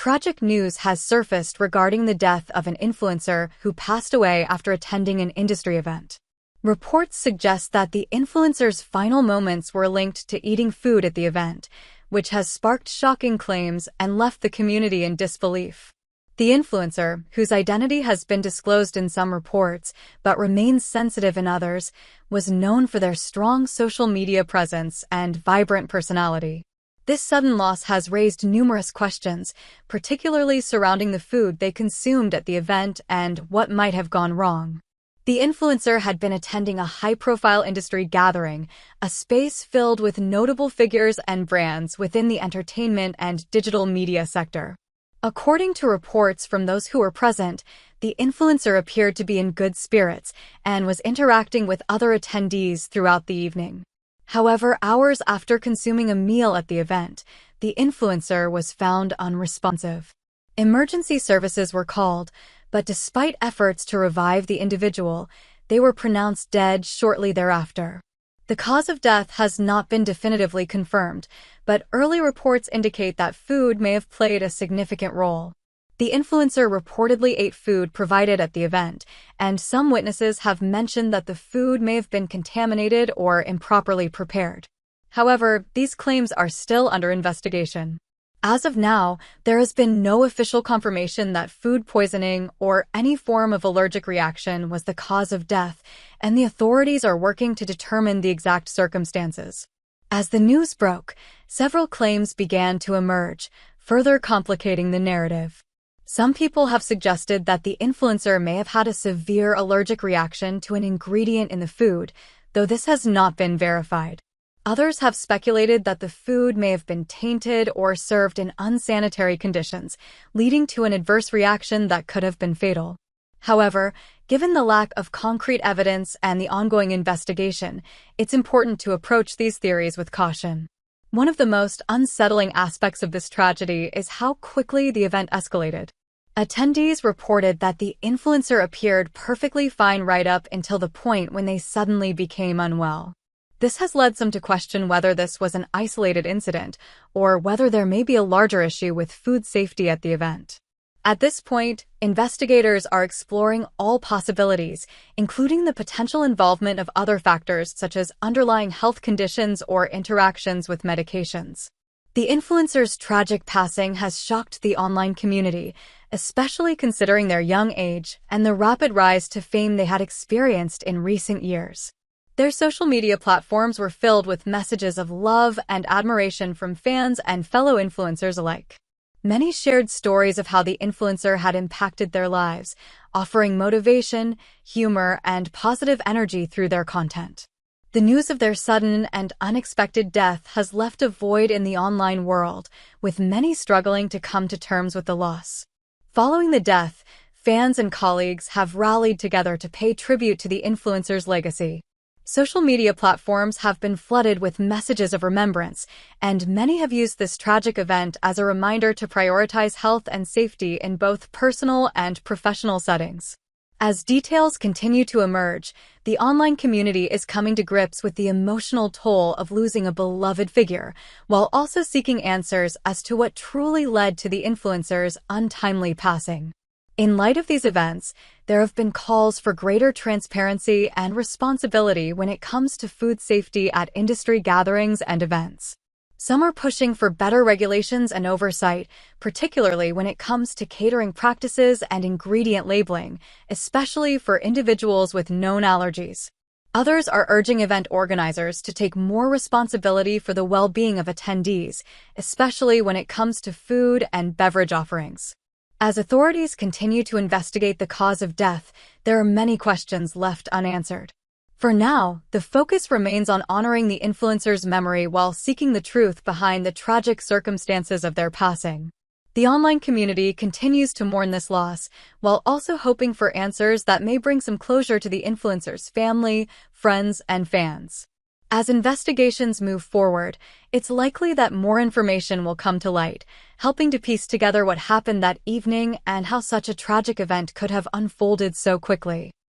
Tragic news has surfaced regarding the death of an influencer who passed away after attending an industry event. Reports suggest that the influencer's final moments were linked to eating food at the event, which has sparked shocking claims and left the community in disbelief. The influencer, whose identity has been disclosed in some reports but remains sensitive in others, was known for their strong social media presence and vibrant personality. This sudden loss has raised numerous questions, particularly surrounding the food they consumed at the event and what might have gone wrong. The influencer had been attending a high-profile industry gathering, a space filled with notable figures and brands within the entertainment and digital media sector. According to reports from those who were present, the influencer appeared to be in good spirits and was interacting with other attendees throughout the evening. However, hours after consuming a meal at the event, the influencer was found unresponsive. Emergency services were called, but despite efforts to revive the individual, they were pronounced dead shortly thereafter. The cause of death has not been definitively confirmed, but early reports indicate that food may have played a significant role. The influencer reportedly ate food provided at the event, and some witnesses have mentioned that the food may have been contaminated or improperly prepared. However, these claims are still under investigation. As of now, there has been no official confirmation that food poisoning or any form of allergic reaction was the cause of death, and the authorities are working to determine the exact circumstances. As the news broke, several claims began to emerge, further complicating the narrative. Some people have suggested that the influencer may have had a severe allergic reaction to an ingredient in the food, though this has not been verified. Others have speculated that the food may have been tainted or served in unsanitary conditions, leading to an adverse reaction that could have been fatal. However, given the lack of concrete evidence and the ongoing investigation, it's important to approach these theories with caution. One of the most unsettling aspects of this tragedy is how quickly the event escalated. Attendees reported that the influencer appeared perfectly fine right up until the point when they suddenly became unwell. This has led some to question whether this was an isolated incident or whether there may be a larger issue with food safety at the event. At this point, investigators are exploring all possibilities, including the potential involvement of other factors such as underlying health conditions or interactions with medications. The influencer's tragic passing has shocked the online community, especially considering their young age and the rapid rise to fame they had experienced in recent years. Their social media platforms were filled with messages of love and admiration from fans and fellow influencers alike. Many shared stories of how the influencer had impacted their lives, offering motivation, humor, and positive energy through their content. The news of their sudden and unexpected death has left a void in the online world, with many struggling to come to terms with the loss. Following the death, fans and colleagues have rallied together to pay tribute to the influencer's legacy. Social media platforms have been flooded with messages of remembrance, and many have used this tragic event as a reminder to prioritize health and safety in both personal and professional settings. As details continue to emerge, the online community is coming to grips with the emotional toll of losing a beloved figure, while also seeking answers as to what truly led to the influencer's untimely passing. In light of these events, there have been calls for greater transparency and responsibility when it comes to food safety at industry gatherings and events. Some are pushing for better regulations and oversight, particularly when it comes to catering practices and ingredient labeling, especially for individuals with known allergies. Others are urging event organizers to take more responsibility for the well-being of attendees, especially when it comes to food and beverage offerings. As authorities continue to investigate the cause of death, there are many questions left unanswered. For now, the focus remains on honoring the influencer's memory while seeking the truth behind the tragic circumstances of their passing. The online community continues to mourn this loss, while also hoping for answers that may bring some closure to the influencer's family, friends, and fans. As investigations move forward, it's likely that more information will come to light, helping to piece together what happened that evening and how such a tragic event could have unfolded so quickly.